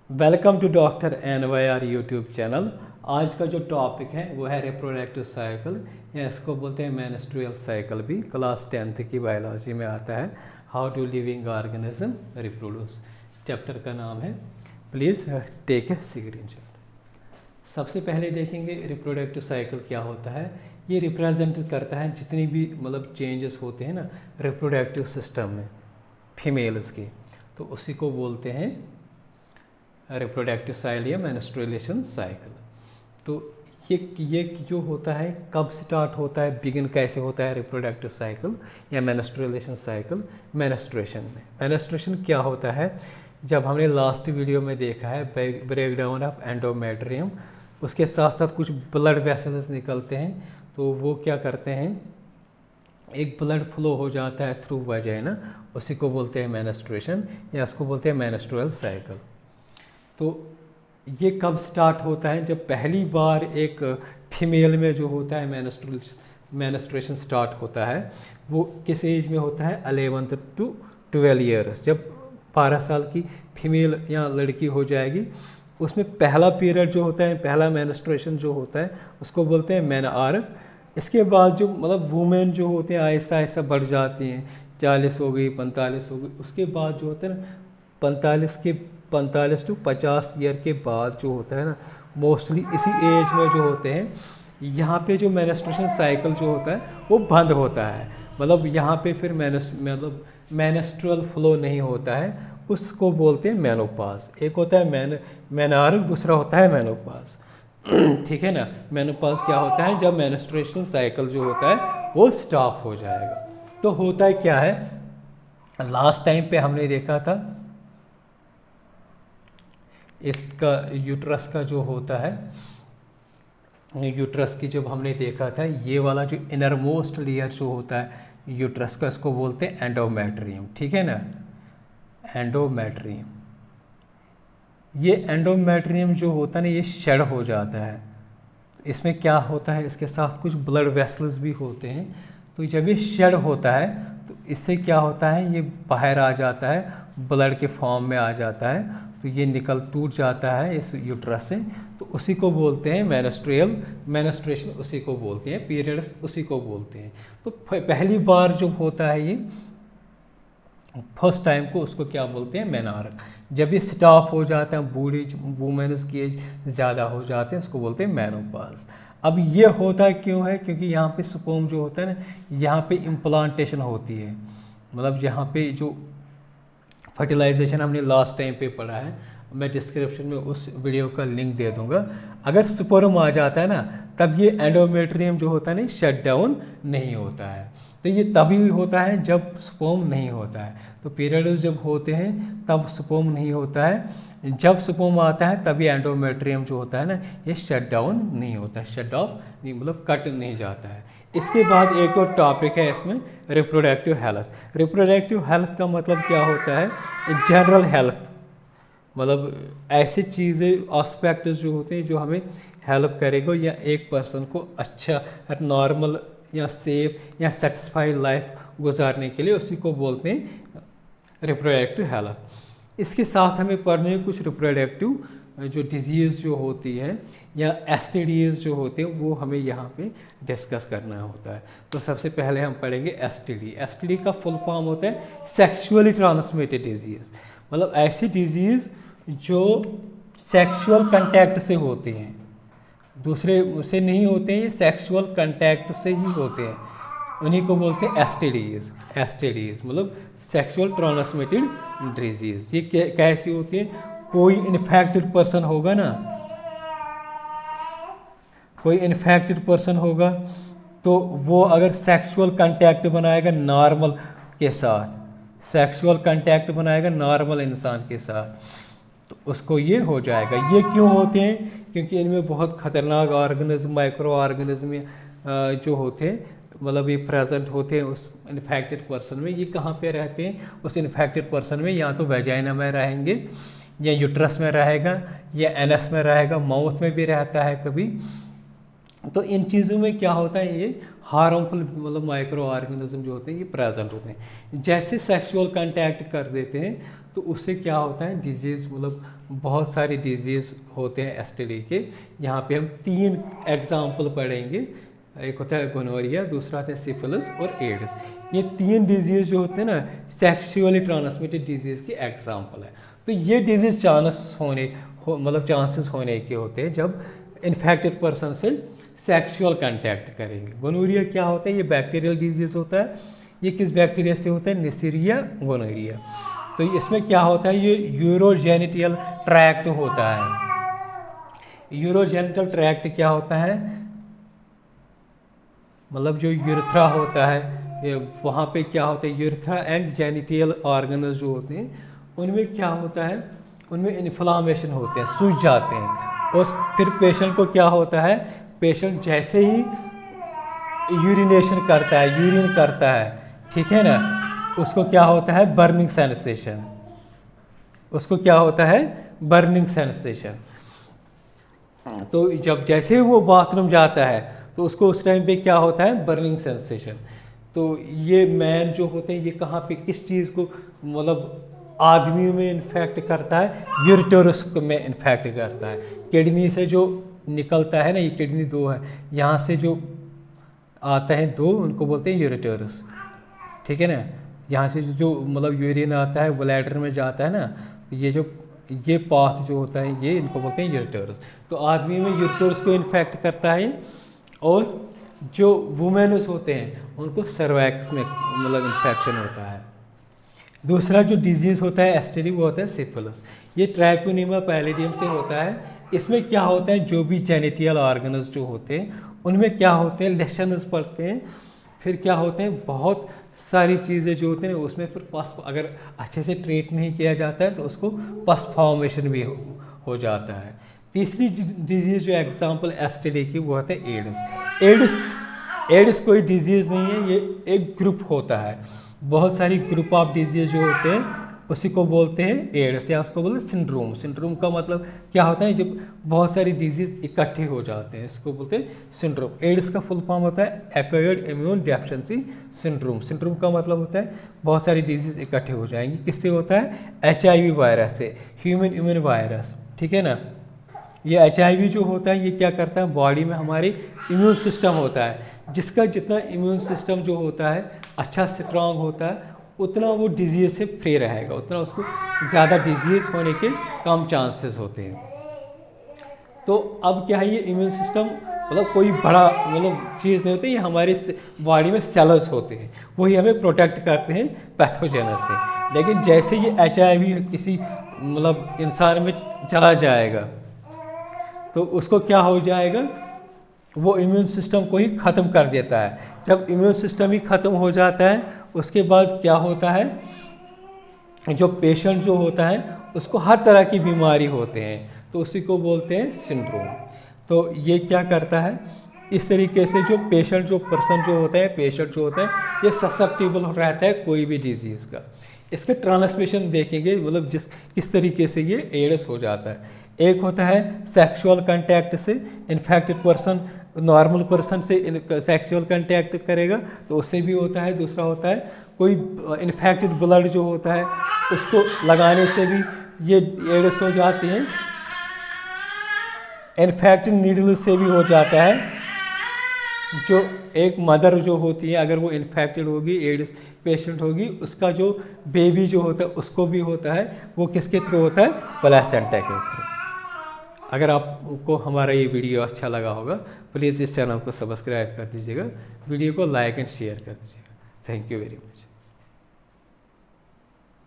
Welcome to doctor NYR YouTube channel. आज का जो टॉपिक है वो है रिप्रोडक्टिव साइकिल, या इसको बोलते हैं मेंस्ट्रुअल साइकिल। भी क्लास 10th की बायोलॉजी में आता है। How to living organism reproduce, chapter का नाम है। Please take a screenshot. सबसे पहले देखेंगे रिप्रोडक्टिव साइकिल क्या होता है। ये रिप्रेजेंट करता है जितनी भी चेंजेस होते हैं ना रिप्रोडक्टिव सिस्टम में फीमेल्स के, तो उसी को बोलते हैं रिप्रोडक्टिव साइकिल या मेंस्ट्रुएशन साइकिल। तो ये जो होता है कब स्टार्ट होता है, बिगिन कैसे होता है रिप्रोडक्टिव साइकिल या मेंस्ट्रुएशन साइकिल। मेंस्ट्रुएशन में मेंस्ट्रुएशन क्या होता है, जब हमने लास्ट वीडियो में देखा है ब्रेकडाउन ऑफ एंडोमेट्रियम, उसके साथ साथ कुछ ब्लड वेसल्स निकलते हैं, तो वो क्या करते हैं, एक ब्लड फ्लो हो जाता है थ्रू वजाइना, उसी को बोलते हैं मेंस्ट्रुएशन या उसको बोलते हैं मेंस्ट्रुअल साइकिल। तो ये कब स्टार्ट होता है, जब पहली बार एक फीमेल में जो होता है मेंस्ट्रुएशन स्टार्ट होता है, वो किस एज में होता है, 11 to 12 ईयर्स। जब 12 साल की फीमेल या लड़की हो जाएगी, उसमें पहला पीरियड जो होता है, पहला मेंस्ट्रुएशन जो होता है, उसको बोलते हैं मेनआर्क। इसके बाद जो वुमेन जो होते हैं आहिस्ता आहिस्ता बढ़ जाती हैं, 40 हो गई, 45 हो गई। उसके बाद जो होता है ना 45 to 50 ईयर के बाद जो होता है ना, मोस्टली इसी एज में जो होते हैं, यहाँ पे जो मेंस्ट्रुएशन साइकिल जो होता है वो बंद होता है। यहाँ पे फिर मेंस्ट्रुअल फ्लो नहीं होता है, उसको बोलते हैं मेनोपॉज। एक होता है मेनआर्क, दूसरा होता है मेनोपॉज। ठीक है ना। मेनोपॉज क्या होता है, जब मेंस्ट्रुएशन साइकिल जो होता है वो स्टॉप हो जाएगा। तो होता है क्या है, लास्ट टाइम पे हमने देखा था इसका यूट्रस का जो होता है, यूट्रस की जब हमने देखा था, ये वाला जो इनरमोस्ट लेयर जो होता है यूट्रस का, इसको बोलते हैं एंडोमेट्रियम। ठीक है ना, एंडोमेट्रियम। ये एंडोमेट्रियम जो होता है ना, ये शेड हो जाता है। इसमें क्या होता है, इसके साथ कुछ ब्लड वेसल्स भी होते हैं। तो जब ये शेड होता है तो इससे क्या होता है, ये बाहर आ जाता है, ब्लड के फॉर्म में आ जाता है, तो ये टूट जाता है इस यूट्रस से। तो उसी को बोलते हैं मेंस्ट्रुएशन, उसी को बोलते हैं पीरियड्स, उसी को बोलते हैं। तो पहली बार जो होता है ये फर्स्ट टाइम को, उसको क्या बोलते हैं, मेनआर्क। जब ये स्टॉप हो जाता है, बूढ़ी वुमेन्स की एज ज़्यादा हो जाते हैं, उसको बोलते हैं मेनोपॉज। अब ये होता क्यों है, क्योंकि यहाँ पे स्पर्म जो होता है ना, यहाँ पे इम्प्लांटेशन होती है। यहाँ पे जो फर्टिलाइजेशन हमने लास्ट टाइम पे पढ़ा है, मैं डिस्क्रिप्शन में उस वीडियो का लिंक दे दूंगा। अगर स्पर्म आ जाता है ना, तब ये एंडोमेट्रियम जो होता है ना शट डाउन नहीं होता है। तो ये तभी होता है जब स्पर्म नहीं होता है। तो पीरियड्स जब होते हैं तब स्पर्म नहीं होता है, जब स्पर्म आता है तभी एंडोमेट्रियम जो होता है ना, ये शट डाउन नहीं होता है, शट ऑफ नहीं, कट नहीं जाता है। इसके बाद एक और टॉपिक है इसमें, रिप्रोडक्टिव हेल्थ। रिप्रोडक्टिव हेल्थ का मतलब क्या होता है, जनरल हेल्थ। ऐसी चीज़ें, एस्पेक्ट्स जो होते हैं जो हमें हेल्प करेगा या एक पर्सन को अच्छा नॉर्मल या सेफ या सेटिस्फाइड लाइफ गुजारने के लिए, उसी को बोलते हैं रिप्रोडक्टिव हेल्थ। इसके साथ हमें पढ़ने में कुछ रिप्रोडक्टिव जो डिजीज़ जो होती है या STDs जो होते हैं, वो हमें यहाँ पे डिस्कस करना होता है। तो सबसे पहले हम पढ़ेंगे STD। STD का फुल फॉर्म होता है सेक्सुअली ट्रांसमिटेड डिजीज़। ऐसी डिजीज़ जो सेक्सुअल कंटैक्ट से होते हैं, दूसरे से नहीं होते हैं, ये सेक्सुअल कंटैक्ट से ही होते हैं, उन्हीं को बोलते हैं STDs सेक्सुअल ट्रांसमिटेड डिजीज़। ये कैसी होती है, कोई इन्फेक्टेड पर्सन होगा ना, कोई इन्फेक्टेड पर्सन होगा, तो वो अगर सेक्सुअल कांटेक्ट बनाएगा नॉर्मल के साथ, सेक्सुअल कांटेक्ट बनाएगा नॉर्मल इंसान के साथ, तो उसको ये हो जाएगा। ये क्यों होते हैं, क्योंकि इनमें बहुत ख़तरनाक ऑर्गेनिज्म, माइक्रो ऑर्गेनिज्म जो होते हैं, ये प्रेजेंट होते हैं उस इन्फेक्टेड पर्सन में। ये कहाँ पे रहते हैं, उस इन्फेक्टेड पर्सन में, या तो वेजाइना में रहेंगे, या यूट्रस में रहेगा, या एनस में रहेगा, माउथ में भी रहता है कभी, तो इन चीज़ों में क्या होता है, ये हार्मफुल मतलब माइक्रो ऑर्गेनिज्म जो होते हैं ये प्रेजेंट होते हैं। जैसे सेक्सुअल कांटेक्ट कर देते हैं तो उससे क्या होता है, डिजीज़ मतलब बहुत सारे डिजीज़ होते हैं एसटीडी के। यहाँ पे हम 3 एग्जाम्पल पढ़ेंगे। एक होता है गोनोरिया, दूसरा आता है सिफिलिस और एड्स। ये 3 डिजीज़ जो होते हैं ना सेक्सुअली ट्रांसमिटेड डिजीज़ के एग्जाम्पल है। तो ये डिजीज़ चांसेस होने के होते हैं जब इन्फेक्टेड पर्सन से सेक्सुअल कांटेक्ट करेंगे। गोनोरिया क्या होता है, ये बैक्टीरियल डिजीज़ होता है। ये किस बैक्टीरिया से होता है, नेसरिया गोनोरिया। तो इसमें क्या होता है, ये यूरोजेनिटल ट्रैक्ट होता है। यूरोजेनिटल ट्रैक्ट क्या होता है, मतलब जो यूरेथ्रा होता है वहाँ पे क्या होता है, यूरेथ्रा एंड जेनिटल ऑर्गन्स जो होते हैं उनमें क्या होता है, उनमें इन्फ्लामेशन होते हैं, सूज जाते हैं। और फिर पेशेंट को क्या होता है, पेशेंट जैसे ही यूरिनेशन करता है, यूरिन करता है, ठीक है ना, उसको क्या होता है, बर्निंग सेंसेशन। उसको क्या होता है, बर्निंग सेंसेशन। तो जब जैसे ही वो बाथरूम जाता है तो उसको उस टाइम पे क्या होता है, बर्निंग सेंसेशन। तो ये मैन जो होते हैं ये कहाँ पे किस चीज़ को मतलब आदमियों में इन्फेक्ट करता है, यूरेटरस में इन्फेक्ट करता है। किडनी से जो निकलता है ना, ये किडनी 2 है, यहाँ से जो आता है 2 उनको बोलते हैं यूरेटरस, ठीक है ना। यहाँ से जो मतलब यूरिन आता है ब्लैडर में जाता है ना, ये पाथ जो होता है ये इनको बोलते हैं यूरेटरस। तो आदमी में यूरेटरस को इन्फेक्ट करता है। और जो वुमेन्स होते हैं उनको सर्वैक्स में मतलब इन्फेक्शन होता है। दूसरा जो डिजीज़ होता है एसटीडी वो होता है सिफिलिस। ये ट्रैकोनिमा पैलिडियम से होता है। इसमें क्या होता है, जो भी जेनिटल ऑर्गन्स जो होते हैं उनमें क्या होते हैं, लेशंस पड़ते हैं। फिर क्या होते हैं, बहुत सारी चीज़ें जो होती हैं उसमें फिर पस अगर अच्छे से ट्रीट नहीं किया जाता है तो उसको पस फॉर्मेशन भी हो जाता है। तीसरी डिजीज़ जो एग्जांपल एसटीडी की वो होता है एड्स। एड्स कोई डिजीज़ नहीं है, ये एक ग्रुप होता है। बहुत सारी ग्रुप ऑफ डिजीज़ जो होते हैं उसी को बोलते हैं एड्स, या उसको बोलते हैं सिंड्रोम। सिंड्रोम का मतलब क्या होता है, जब बहुत सारी डिजीज़ इकट्ठे हो जाते हैं इसको बोलते हैं सिंड्रोम। एड्स का फुल फॉर्म होता है acquired immune deficiency syndrome. Syndrome का मतलब होता है बहुत सारी डिजीज़ इकट्ठे हो जाएंगी। किससे होता है, HIV वायरस से, ह्यूमन इम्यून वायरस, ठीक है ना। ये HIV जो होता है ये क्या करता है, बॉडी में हमारे इम्यून सिस्टम होता है, जिसका जितना इम्यून सिस्टम जो होता है अच्छा स्ट्रांग होता है उतना वो डिजीज़ से फ्री रहेगा, उतना उसको ज़्यादा डिजीज़ होने के कम चांसेस होते हैं। तो अब क्या है, ये इम्यून सिस्टम मतलब कोई बड़ा मतलब चीज़ नहीं होती, ये हमारे बॉडी में सेल्स होते हैं, वही हमें प्रोटेक्ट करते हैं पैथोजेनस से। लेकिन जैसे ये HIV किसी मतलब इंसान में चला जाएगा तो उसको क्या हो जाएगा, वो इम्यून सिस्टम को ही ख़त्म कर देता है। जब इम्यून सिस्टम ही ख़त्म हो जाता है उसके बाद क्या होता है, जो पेशेंट जो होता है उसको हर तरह की बीमारी होते हैं, तो उसी को बोलते हैं सिंड्रोम। तो ये क्या करता है, इस तरीके से जो पेशेंट जो पर्सन जो होता है, पेशेंट जो होता है ये ससेप्टिबल रहता है कोई भी डिजीज़ का। इसके ट्रांसमिशन देखेंगे मतलब किस तरीके से ये एड्स हो जाता है। एक होता है सेक्सुअल कांटेक्ट से, इन्फेक्टेड पर्सन नॉर्मल पर्सन से सेक्सुअल कांटेक्ट करेगा तो उससे भी होता है। दूसरा होता है कोई इन्फेक्टेड ब्लड जो होता है उसको लगाने से भी ये एड्स हो जाती हैं। इन्फेक्टेड नीडल से भी हो जाता है। जो एक मदर जो होती है अगर वो इन्फेक्टेड होगी, एड्स पेशेंट होगी, उसका जो बेबी जो होता है उसको भी होता है, वो किसके थ्रू होता है, प्लेसेंटा के थ्रू। अगर आपको हमारा ये वीडियो अच्छा लगा होगा प्लीज़ इस चैनल को सब्सक्राइब कर दीजिएगा, वीडियो को लाइक एंड शेयर कर दीजिएगा। Thank you very much.